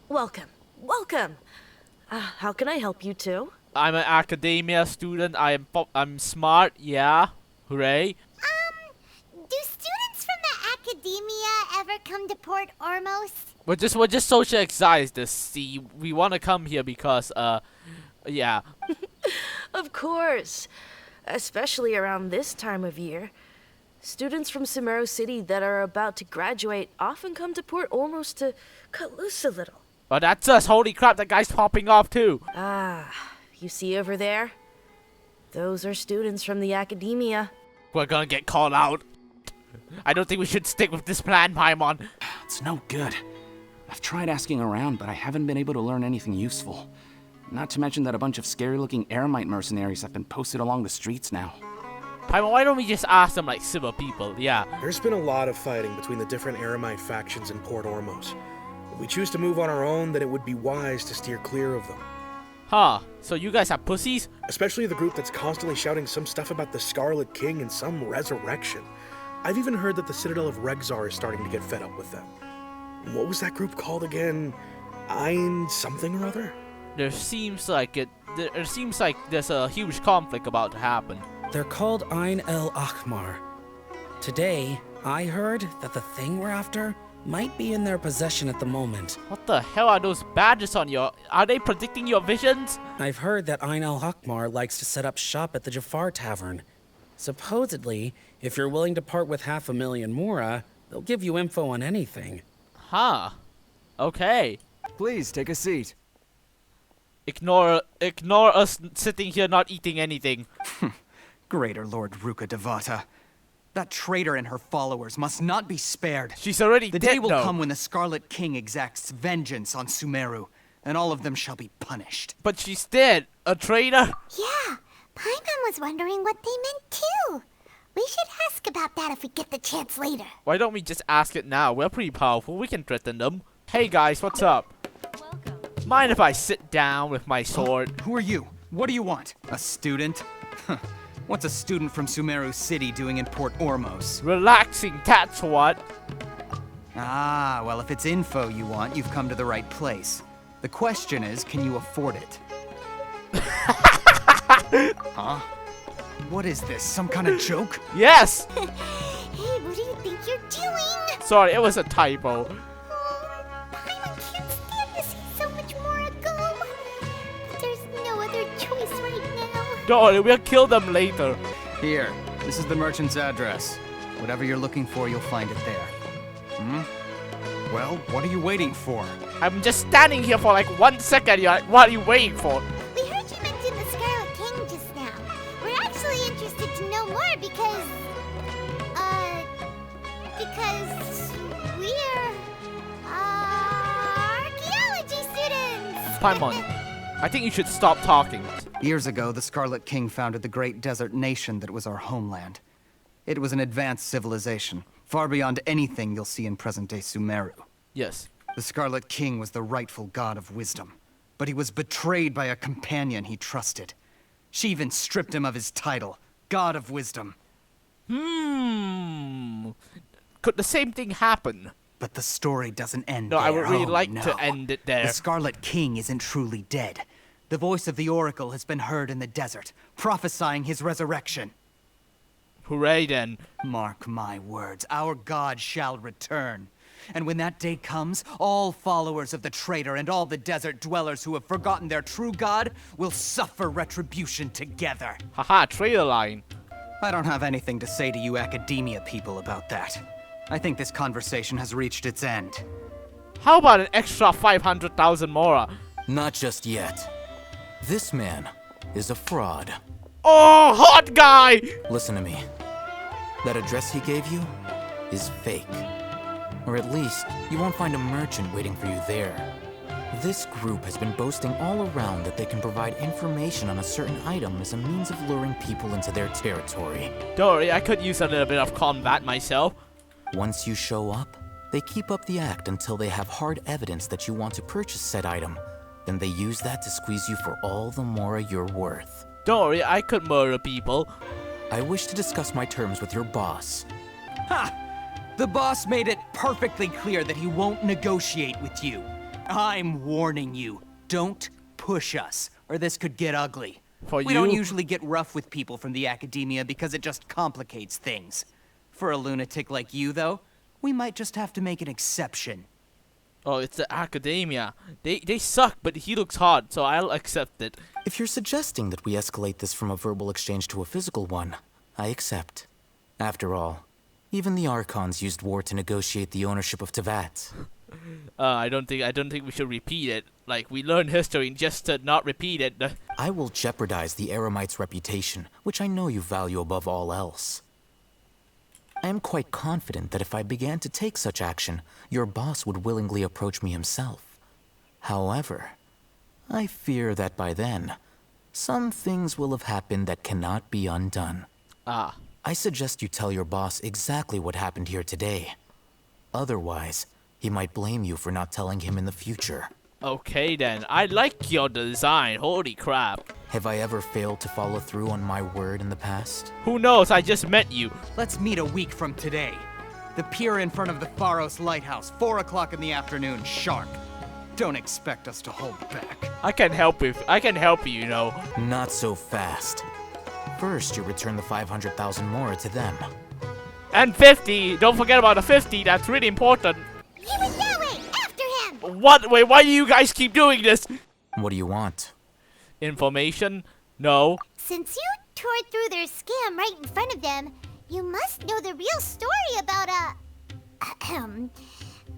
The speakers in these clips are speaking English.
Welcome. Welcome. How can I help you two? I'm an academia student. I'm smart. Yeah. Hooray. Do students from the academia ever come to Port Ormos? We're just social anxiety. See, we want to come here because yeah. Of course. Especially around this time of year. Students from Sumeru City that are about to graduate often come to Port Ormos to cut loose a little. Oh, that's us. Holy crap, that guy's popping off too. You see over there? Those are students from the academia. We're gonna get called out. I don't think we should stick with this plan, Paimon. It's no good. I've tried asking around, but I haven't been able to learn anything useful. Not to mention that a bunch of scary-looking Eremite mercenaries have been posted along the streets now. Paimon, why don't we just ask them like civil people? Yeah. There's been a lot of fighting between the different Eremite factions in Port Ormos. If we choose to move on our own, then it would be wise to steer clear of them. Huh. So you guys are pussies? Especially the group that's constantly shouting some stuff about the Scarlet King and some resurrection. I've even heard that the Citadel of Regzar is starting to get fed up with them. What was that group called again? Ein something or other? There seems like there's a huge conflict about to happen. They're called Ein El Akhmar. Today, I heard that the thing we're after might be in their possession at the moment. What the hell are those badges on your... Are they predicting your visions? I've heard that Ein El Akhmar likes to set up shop at the Jafar Tavern. Supposedly, if you're willing to part with 500,000 Mora, they'll give you info on anything. Huh. Okay. Please take a seat. Ignore us sitting here not eating anything. Greater Lord Ruka Devata. That traitor and her followers must not be spared. She's already The dead, day will though. come when the Scarlet King exacts vengeance on Sumeru, and all of them shall be punished. But she's dead. A traitor? Yeah, Paimon was wondering what they meant too. We should ask about that if we get the chance later. Why don't we just ask it now? We're pretty powerful. We can threaten them. Hey guys, what's up? Mind if I sit down with my sword? Who are you? What do you want? A student? What's a student from Sumeru City doing in Port Ormos? Relaxing, that's what. Ah, well, if it's info you want, you've come to the right place. The question is, can you afford it? Huh? What is this, some kind of joke? Yes! Hey, what do you think you're doing? Sorry, it was a typo. Paimon can't stand to see so much more go. But there's no other choice right now. Don't worry, we'll kill them later. Here, this is the merchant's address. Whatever you're looking for, you'll find it there. Well, what are you waiting for? I'm just standing here for like 1 second. You're like, what are you waiting for? We heard you mention the Scarlet King just now. We're actually interested to know more because we're, archaeology students! Paimon, I think you should stop talking. Years ago, the Scarlet King founded the great desert nation that was our homeland. It was an advanced civilization, far beyond anything you'll see in present-day Sumeru. Yes. The Scarlet King was the rightful god of wisdom, but he was betrayed by a companion he trusted. She even stripped him of his title, God of Wisdom. Could the same thing happen? But the story doesn't end No, there. I would really Oh, like no. to end it there. The Scarlet King isn't truly dead. The voice of the Oracle has been heard in the desert, prophesying his resurrection. Hooray then. Mark my words, our god shall return. And when that day comes, all followers of the traitor and all the desert dwellers who have forgotten their true god will suffer retribution together. Haha, trailer line. I don't have anything to say to you academia people about that. I think this conversation has reached its end. How about an extra 500,000 Mora? Not just yet. This man is a fraud. Oh, hot guy! Listen to me. That address he gave you is fake. Or at least, you won't find a merchant waiting for you there. This group has been boasting all around that they can provide information on a certain item as a means of luring people into their territory. Dori, I could use a little bit of combat myself. Once you show up, they keep up the act until they have hard evidence that you want to purchase said item. Then they use that to squeeze you for all the Mora you're worth. Dori, I could murder people. I wish to discuss my terms with your boss. Ha! The boss made it perfectly clear that he won't negotiate with you. I'm warning you. Don't push us, or this could get ugly. For We don't you? usually get rough with people from the academia because it just complicates things. For a lunatic like you, though, we might just have to make an exception. Oh, it's the academia. They suck, but he looks hot, so I'll accept it. If you're suggesting that we escalate this from a verbal exchange to a physical one, I accept. After all, even the archons used war to negotiate the ownership of Tevat. I don't think we should repeat it. Like, we learned history just to not repeat it. I will jeopardize the Eremites' reputation, which I know you value above all else. I am quite confident that if I began to take such action, your boss would willingly approach me himself. However, I fear that by then, some things will have happened that cannot be undone. Ah. I suggest you tell your boss exactly what happened here today. Otherwise, he might blame you for not telling him in the future. Okay then. I like your design. Holy crap. Have I ever failed to follow through on my word in the past? Who knows? I just met you. Let's meet a week from today. The pier in front of the Pharos Lighthouse, 4 o'clock in the afternoon, sharp. Don't expect us to hold back. I can help you, you know. Not so fast. First, you return the 500,000 Mora to them. And 50. Don't forget about the 50. That's really important. He went that way! After him! What? Wait, why do you guys keep doing this? What do you want? Information? No. Since you tore through their scam right in front of them, you must know the real story about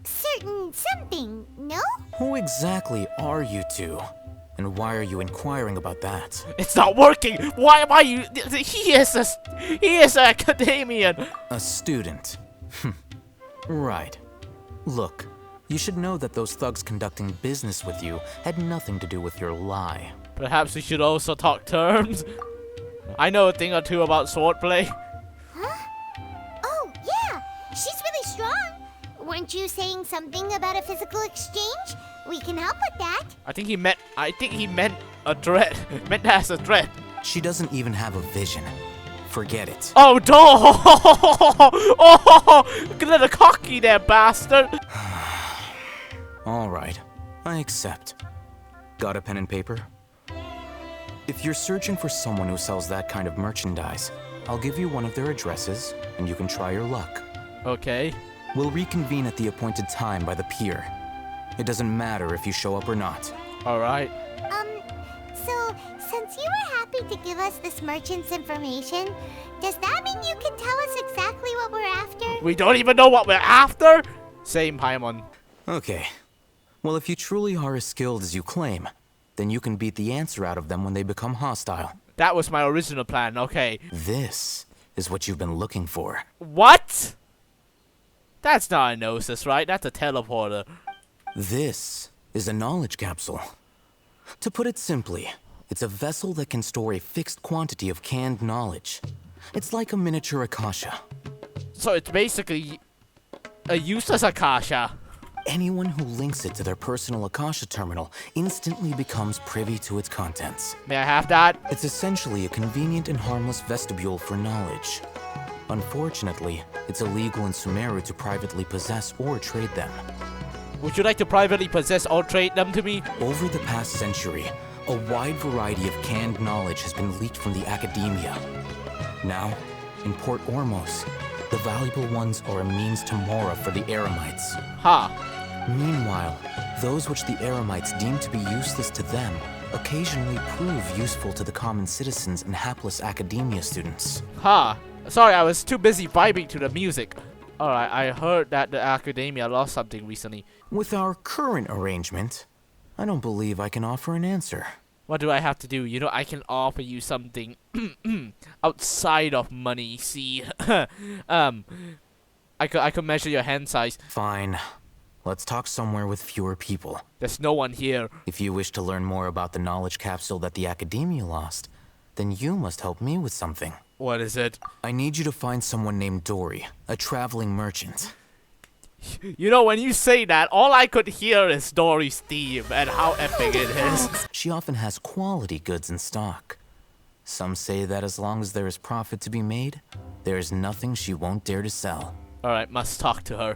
certain something, no? Who exactly are you two? And why are you inquiring about that? It's not working. Why am I you? He is an academician. A student. Right. Look, you should know that those thugs conducting business with you had nothing to do with your lie. Perhaps we should also talk terms. I know a thing or two about swordplay. Huh? Oh, yeah! She's really strong! Weren't you saying something about a physical exchange? We can help with that. I think he meant a threat. Meant as a threat. She doesn't even have a vision. Forget it. Oh, no! Oh, look at the cocky there, bastard. All right, I accept. Got a pen and paper? If you're searching for someone who sells that kind of merchandise, I'll give you one of their addresses, and you can try your luck. Okay. We'll reconvene at the appointed time by the pier. It doesn't matter if you show up or not. All right. So, since you were happy to give us this merchant's information, does that mean you can tell us exactly what we're after? We don't even know what we're after? Same, paimon. Okay. Well, if you truly are as skilled as you claim, then you can beat the answer out of them when they become hostile. That was my original plan, okay. This is what you've been looking for. What? That's not a gnosis, right? That's a teleporter. This is a knowledge capsule. To put it simply, it's a vessel that can store a fixed quantity of canned knowledge. It's like a miniature Akasha. So it's basically a useless Akasha. Anyone who links it to their personal Akasha terminal instantly becomes privy to its contents. May I have that? It's essentially a convenient and harmless vestibule for knowledge. Unfortunately, it's illegal in Sumeru to privately possess or trade them. Would you like to privately possess or trade them to me? Over the past century, a wide variety of canned knowledge has been leaked from the academia. Now, in Port Ormos, the valuable ones are a means to Mora for the Eremites. Ha. Meanwhile, those which the Eremites deem to be useless to them occasionally prove useful to the common citizens and hapless academia students. Ha. Sorry, I was too busy vibing to the music. Alright, I heard that the academia lost something recently. With our current arrangement, I don't believe I can offer an answer. What do I have to do? You know, I can offer you something outside of money, see? I could measure your hand size. Fine. Let's talk somewhere with fewer people. There's no one here. If you wish to learn more about the knowledge capsule that the academia lost, then you must help me with something. What is it? I need you to find someone named Dori, a traveling merchant. You know, when you say that, all I could hear is Dori's theme and how epic it is. She often has quality goods in stock. Some say that as long as there is profit to be made, there is nothing she won't dare to sell. Alright, must talk to her.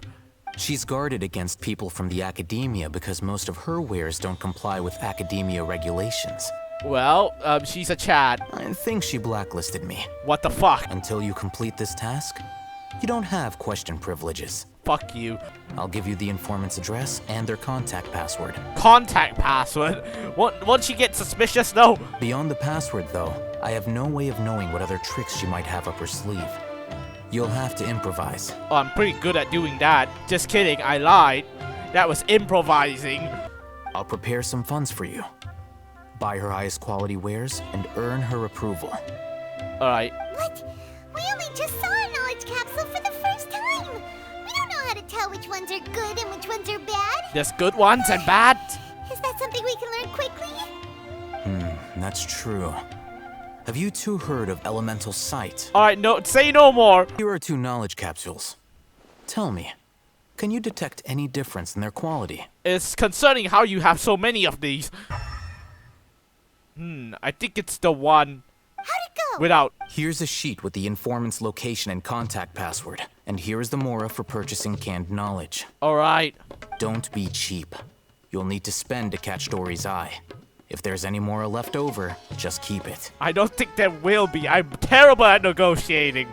She's guarded against people from the academia because most of her wares don't comply with academia regulations. Well, she's a Chad. I think she blacklisted me. What the fuck? Until you complete this task, you don't have question privileges. Fuck you. I'll give you the informant's address and their contact password. Contact password? Once you get suspicious, no. Beyond the password, though, I have no way of knowing what other tricks she might have up her sleeve. You'll have to improvise. Oh, I'm pretty good at doing that. Just kidding, I lied. That was improvising. I'll prepare some funds for you. Buy her highest quality wares and earn her approval. Alright. What? We only just saw a knowledge capsule for the first time. We don't know how to tell which ones are good and which ones are bad. There's good ones and bad. Is that something we can learn quickly? That's true. Have you two heard of elemental sight? Alright, no, say no more. Here are 2 knowledge capsules. Tell me, can you detect any difference in their quality? It's concerning how you have so many of these. I think it's the one How'd it go? without. Here's a sheet with the informant's location and contact password. And here is the Mora for purchasing canned knowledge. Alright. Don't be cheap. You'll need to spend to catch Dori's eye. If there's any Mora left over, just keep it. I don't think there will be. I'm terrible at negotiating.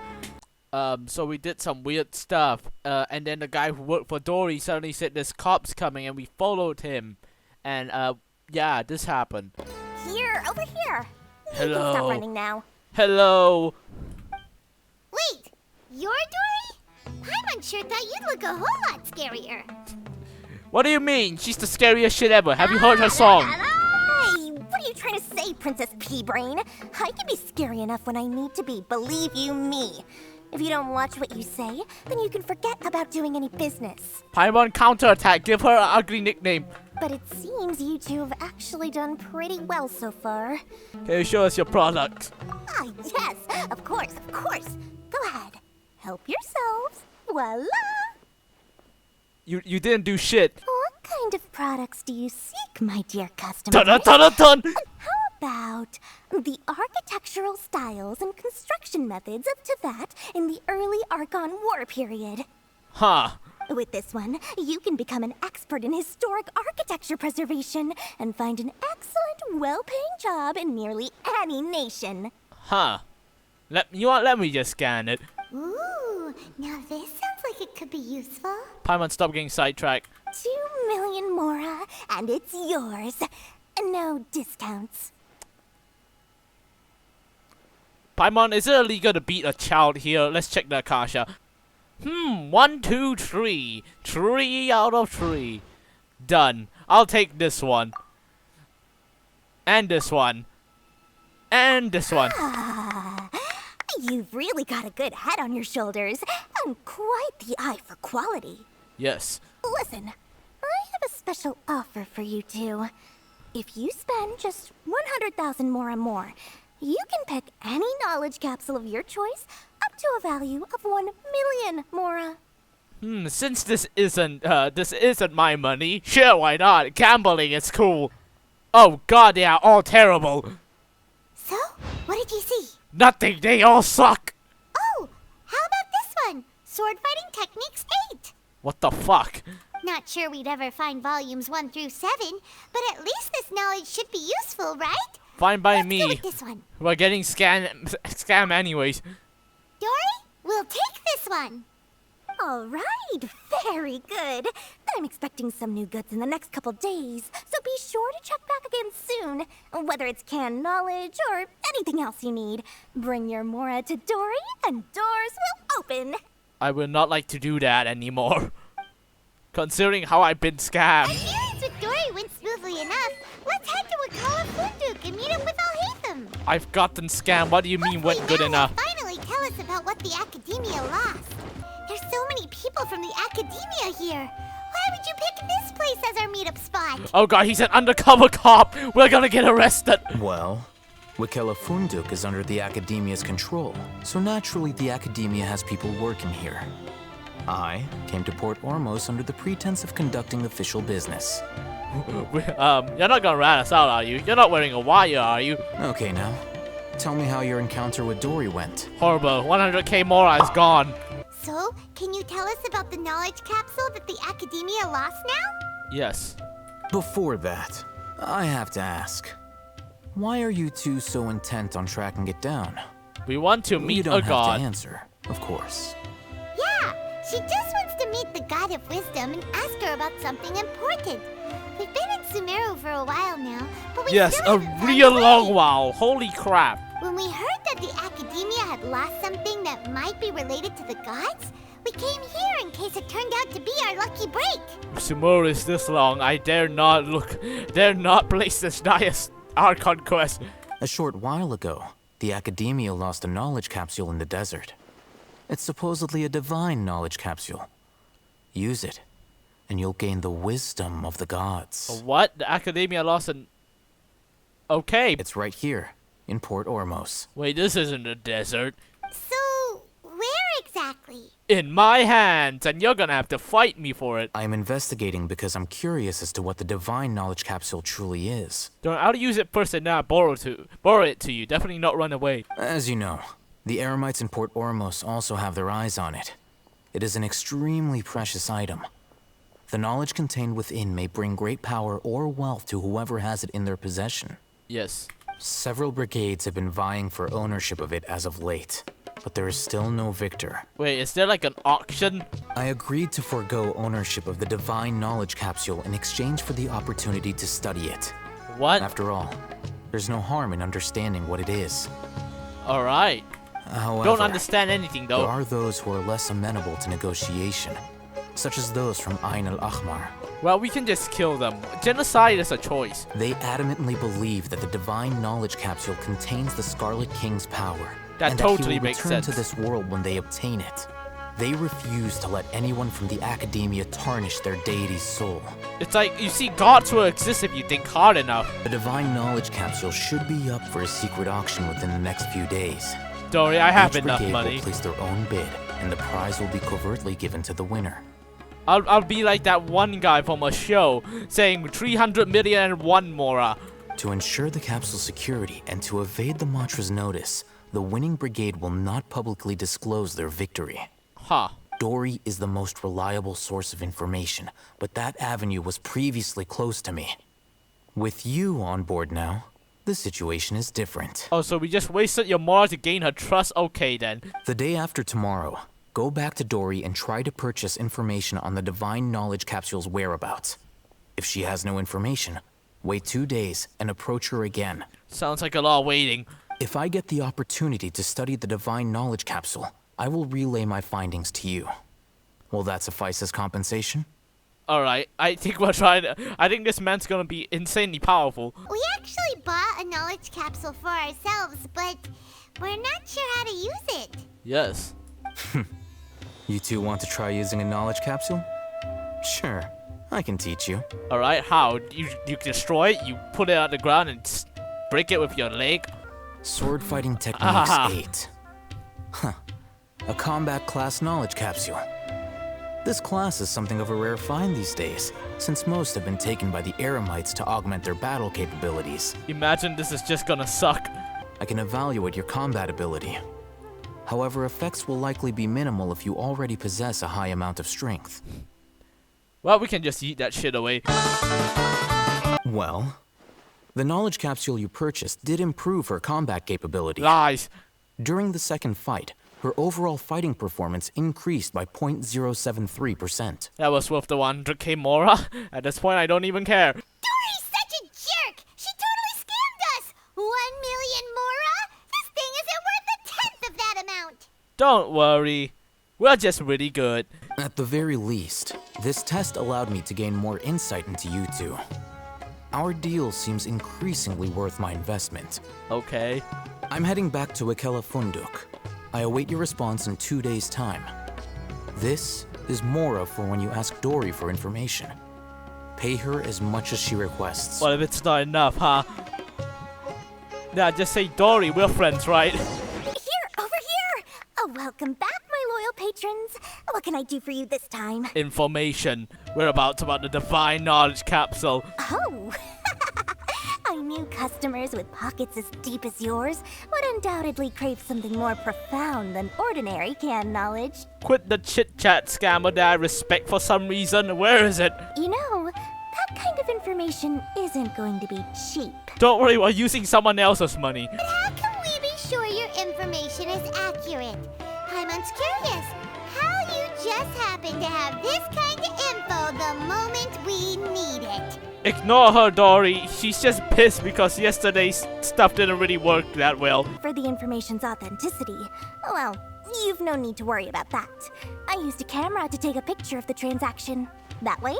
So we did some weird stuff. And then the guy who worked for Dori suddenly said there's cops coming and we followed him. And, yeah, this happened. Here, over here. You Hello. can stop running now. Hello. Wait, you're Dori? Paimon sure thought you'd look a whole lot scarier. What do you mean? She's the scariest shit ever. Have you heard her song? Hey, what are you trying to say, Princess Pea-Brain? I can be scary enough when I need to be, believe you me. If you don't watch what you say, then you can forget about doing any business. Paimon counterattack. Give her an ugly nickname. But it seems you two have actually done pretty well so far. Can you show us your product? Ah, yes, of course, of course. Go ahead, help yourselves. Voila! You didn't do shit. What kind of products do you seek, my dear customer? Dun dun dun dun dun. How about the architectural styles and construction methods of Teyvat in the early Archon War period? Huh. With this one, you can become an expert in historic architecture preservation and find an excellent, well-paying job in nearly any nation. Huh. Let me just scan it. Ooh, now this sounds like it could be useful. Paimon, stop getting sidetracked. 2 million Mora, and it's yours. No discounts. Paimon, is it illegal to beat a child here? Let's check the Akasha. 1, 2, 3. 3 out of 3. Done. I'll take this one. And this one. And this one. You've really got a good head on your shoulders, and quite the eye for quality. Yes. Listen, I have a special offer for you two. If you spend just 100,000 Mora more, you can pick any knowledge capsule of your choice up to a value of 1 million Mora. Since this isn't my money, sure, why not? Gambling is cool. Oh god, they are all terrible. So, what did you see? Nothing, they all suck. Oh, how about this one? Sword Fighting Techniques 8. What the fuck? Not sure we'd ever find volumes 1 through 7, but at least this knowledge should be useful, right? Fine by Let's go me. with this one. We're getting scam anyways. Dori, we'll take this one. All right, very good. I'm expecting some new goods in the next couple days, so be sure to check back again soon. Whether it's canned knowledge or anything else you need, bring your Mora to Dori and doors will open. I will not like to do that anymore. Considering how I've been scammed. Appearance with Dori went smoothly enough. Let's head to Wakala Funduk and meet up with Haitham. I've gotten scammed. What do you mean went good enough? Finally tell us about what the academia lost. There's so many people from the academia here. Why would you pick this place as our meetup spot? Oh god, he's an undercover cop. We're gonna get arrested. Well, Wakala Funduk is under the academia's control, so naturally the academia has people working here. I came to Port Ormos under the pretense of conducting official business. You're not gonna rat us out, are you? You're not wearing a wire, are you? Okay now, tell me how your encounter with Dori went. Horrible. 100k Mora is gone. So, can you tell us about the knowledge capsule that the Academia lost now? Yes. Before that, I have to ask, why are you two so intent on tracking it down? We want to You meet don't a have god. to answer, of course. Yeah, she just wants to meet the God of Wisdom and ask her about something important. We've been in Sumeru for a while now, but we Yes, still a haven't found real the way. long while. Holy crap. When we heard that the Academia had lost something that might be related to the gods, we came here in case it turned out to be our lucky break. Sumeru is this long. I dare not place this dire archon quest. A short while ago, the Academia lost a knowledge capsule in the desert. It's supposedly a divine knowledge capsule. Use it, and you'll gain the wisdom of the gods. What? The Academia lost an... Okay. It's right here, in Port Ormos. Wait, this isn't a desert. So, where exactly? In my hands, and you're gonna have to fight me for it. I'm investigating because I'm curious as to what the divine knowledge capsule truly is. I'll use it first and not borrow it to you. Definitely not run away. As you know, the Eremites in Port Ormos also have their eyes on it. It is an extremely precious item. The knowledge contained within may bring great power or wealth to whoever has it in their possession. Yes. Several brigades have been vying for ownership of it as of late, but there is still no victor. Wait, is there like an auction? I agreed to forego ownership of the divine knowledge capsule in exchange for the opportunity to study it. What? After all, there's no harm in understanding what it is. Alright. However, Don't understand anything there though. are those who are less amenable to negotiation, such as those from Ain al-Ahmar. Well, we can just kill them. Genocide is a choice. They adamantly believe that the divine knowledge capsule contains the Scarlet King's power, That and totally that he will makes return sense. to this world when they obtain it. They refuse to let anyone from the Academia tarnish their deity's soul. It's like, you see, gods will exist if you think hard enough. The divine knowledge capsule should be up for a secret auction within the next few days. Dori, I have Each enough brigade money. will place their own bid, and the prize will be covertly given to the winner. I'll be like that one guy from a show saying 300,000,001 Mora. To ensure the capsule's security and to evade the Matra's notice, the winning brigade will not publicly disclose their victory. Huh. Dori is the most reliable source of information, but that avenue was previously closed to me. With you on board now, the situation is different. Oh, so we just wasted your Mora to gain her trust? Okay then. The day after tomorrow, go back to Dori and try to purchase information on the divine knowledge capsule's whereabouts. If she has no information, wait 2 days and approach her again. Sounds like a lot of waiting. If I get the opportunity to study the divine knowledge capsule, I will relay my findings to you. Will that suffice as compensation? Alright, I think I think this man's gonna be insanely powerful. We actually bought a knowledge capsule for ourselves, but we're not sure how to use it. Yes. You two want to try using a knowledge capsule? Sure, I can teach you. Alright, how? You destroy it, you put it on the ground and break it with your leg? Sword fighting techniques Ah. 8. Huh. A combat class knowledge capsule. This class is something of a rare find these days, since most have been taken by the Eremites to augment their battle capabilities. Imagine this is just gonna suck. I can evaluate your combat ability. However, effects will likely be minimal if you already possess a high amount of strength. Well, we can just eat that shit away. Well, the knowledge capsule you purchased did improve her combat capability. Lies. During the second fight, her overall fighting performance increased by 0.073%. That was worth the 100k Mora. At this point, I don't even care. Dori's such a jerk! She totally scammed us! 1 million Mora? This thing isn't worth a tenth of that amount! Don't worry. We're just really good. At the very least, this test allowed me to gain more insight into you two. Our deal seems increasingly worth my investment. Okay. I'm heading back to Ikela Funduk. I await your response in 2 days' time. This is Mora for when you ask Dori for information. Pay her as much as she requests. What if it's not enough, huh? Nah, just say Dori, we're friends, right? Here, over here! Oh, welcome back, my loyal patrons. What can I do for you this time? Information. We're about the divine knowledge capsule. Oh! I knew customers with pockets as deep as yours would undoubtedly crave something more profound than ordinary canned knowledge. Quit the chit-chat, scammer that I respect for some reason. Where is it? You know, that kind of information isn't going to be cheap. Don't worry, we're using someone else's money. But how can we be sure your information is accurate? Paimon's curious how you just happen to have this kind of info the moment we need it. Ignore her, Dori. She's just pissed because yesterday's stuff didn't really work that well. For the information's authenticity, well, you've no need to worry about that. I used a camera to take a picture of the transaction. That way,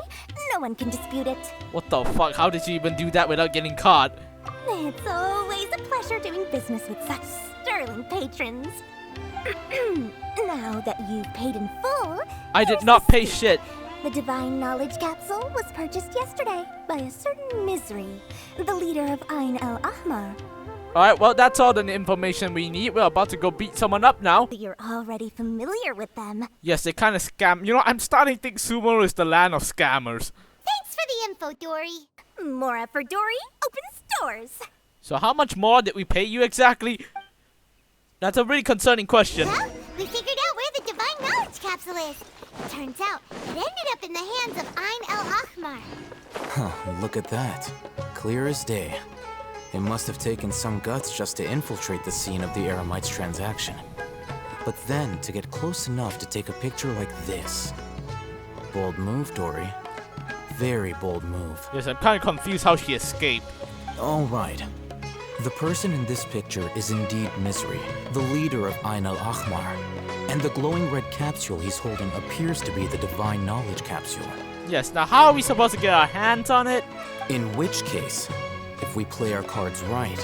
no one can dispute it. What the fuck? How did you even do that without getting caught? It's always a pleasure doing business with such sterling patrons. Now that you've paid in full, I did here's not the pay scoop. shit. The Divine Knowledge Capsule was purchased yesterday by a certain Misery, the leader of Ain al-Ahmar. Alright, well, that's all the information we need. We're about to go beat someone up now. You're already familiar with them. Yes, they kind of scam. You know, I'm starting to think Sumeru is the land of scammers. Thanks for the info, Dori. Mora for Dori opens doors. So how much more did we pay you exactly? That's a really concerning question. Well, we figured out where the Divine Knowledge Capsule is. Turns out, it ended up in the hands of Ain al-Ahmar. Huh, look at that. Clear as day. It must have taken some guts just to infiltrate the scene of the Eremites transaction. But then, to get close enough to take a picture like this. Bold move, Dori. Very bold move. Yes, I'm kind of confused how she escaped. All right. The person in this picture is indeed Misery, the leader of Ain al-Ahmar. And the glowing red capsule he's holding appears to be the Divine Knowledge Capsule. Yes, now how are we supposed to get our hands on it? In which case, if we play our cards right,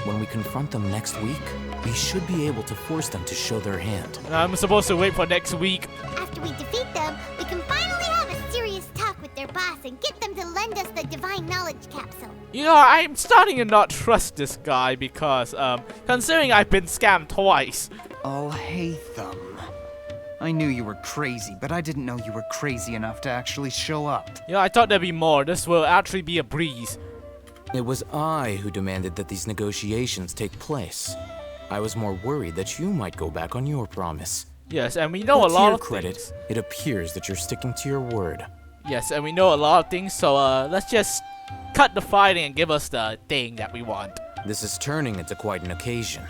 when we confront them next week, we should be able to force them to show their hand. I'm supposed to wait for next week. After we defeat them, we can finally have a serious talk with their boss and get them to lend us the Divine Knowledge Capsule. You know, I'm starting to not trust this guy because, considering I've been scammed twice. Oh, Haitham. I knew you were crazy, but I didn't know you were crazy enough to actually show up. You know, I thought there'd be more. This will actually be a breeze. It was I who demanded that these negotiations take place. I was more worried that you might go back on your promise. Yes, and we know But a to lot your of credit, things. it appears that you're sticking to your word. Yes, and we know a lot of things, so let's just cut the fighting and give us the thing that we want. This is turning into quite an occasion.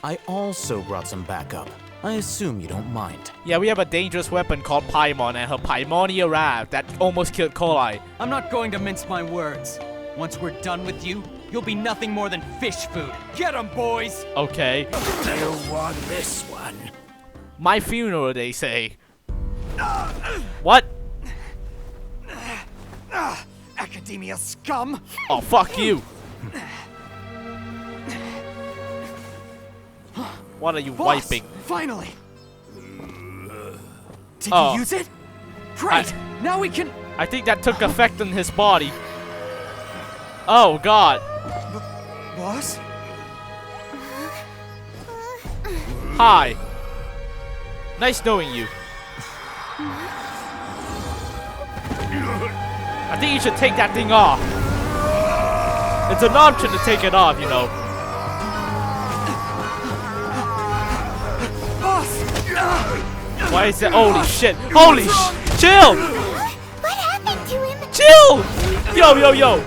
I also brought some backup. I assume you don't mind. Yeah, we have a dangerous weapon called Paimon, and her Paimoni arrived that almost killed Kolai. I'm not going to mince my words. Once we're done with you, you'll be nothing more than fish food. Get 'em, boys! Okay. You want this one? My funeral, they say. What? Academia scum! Oh, fuck you. What are you Boss, wiping? finally! Did Oh. you use it? Great! Now we can... I think that took effect on his body. Oh, God. Boss? Hi. Nice knowing you. I think you should take that thing off. It's an option to take it off, you know. Why is it? Holy shit! Holy chill! What happened to him? Chill! Yo, yo, yo!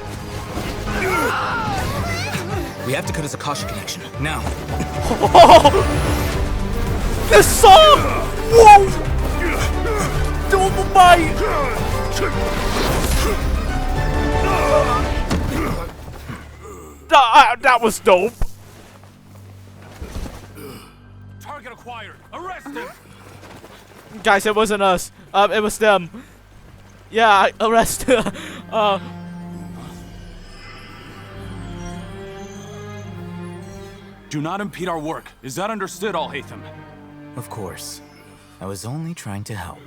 We have to cut his Akasha connection, now. This song! Whoa! Oh my! That was dope. Target acquired. Arrest him. Guys, it wasn't us. It was them. Yeah, arrest. Do not impede our work. Is that understood, all Haitham? Of course. I was only trying to help.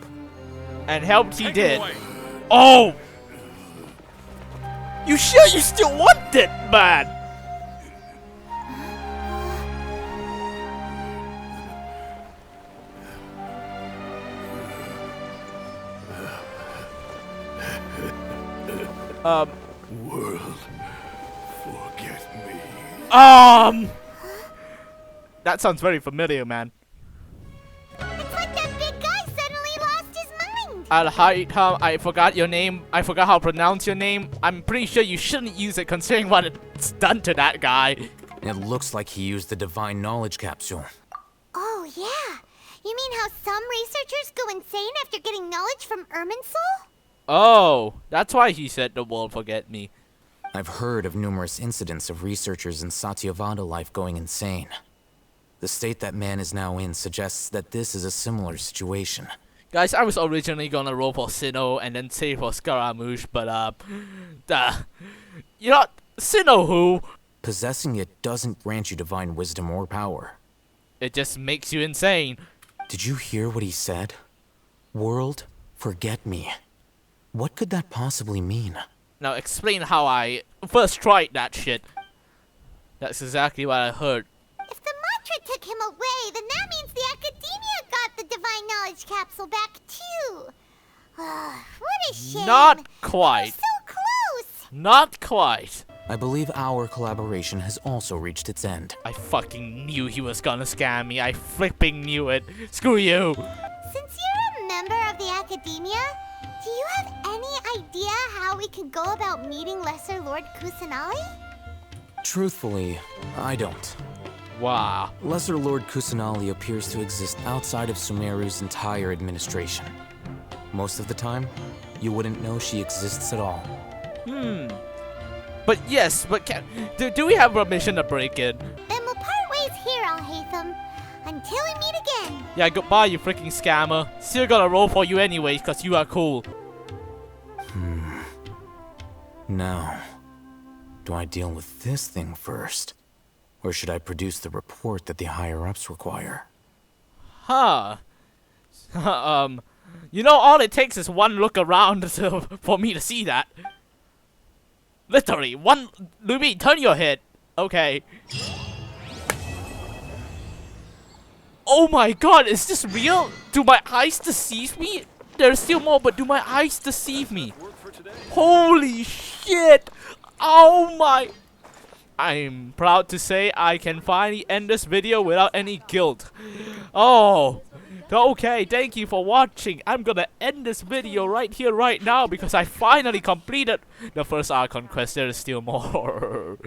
And helped he Take did. him away. Oh! You sure you still want it, man? World forget me. That sounds very familiar, man. It's like that big guy suddenly lost his mind. Haitham, I forgot your name. I forgot how to pronounce your name. I'm pretty sure you shouldn't use it considering what it's done to that guy. It looks like he used the divine knowledge capsule. Oh, yeah. You mean how some researchers go insane after getting knowledge from Irminsul? Oh, that's why he said the world forget me. I've heard of numerous incidents of researchers in Satyavada life going insane. The state that man is now in suggests that this is a similar situation. Guys, I was originally gonna roll for Cyno and then save for Scaramouche, but you know, Cyno who? Possessing it doesn't grant you divine wisdom or power. It just makes you insane. Did you hear what he said? World, forget me. What could that possibly mean? Now explain how I first tried that shit. That's exactly what I heard. If the mantra took him away, then that means the Academia got the divine knowledge capsule back too. What a shame. Not quite. So close. Not quite. I believe our collaboration has also reached its end. I fucking knew he was gonna scam me. I flipping knew it. Screw you. Since you're a member of the Academia, do you have any idea how we can go about meeting Lesser Lord Kusanali? Truthfully, I don't. Wow. Lesser Lord Kusanali appears to exist outside of Sumeru's entire administration. Most of the time, you wouldn't know she exists at all. But yes, but do we have permission to break in? Then we'll part ways here, Haitham. Until we meet again. Yeah, goodbye, you freaking scammer. Still gonna roll for you anyways, cause you are cool. Now, do I deal with this thing first? Or should I produce the report that the higher-ups require? Huh. You know, all it takes is one look around for me to see that. Literally, one... Luby, turn your head. Okay. Oh my god, is this real? Do my eyes deceive me? There's still more, but do my eyes deceive me? Holy shit! Oh my... I'm proud to say I can finally end this video without any guilt. Oh, okay, thank you for watching. I'm gonna end this video right here, right now, because I finally completed the first Archon quest. There is still more.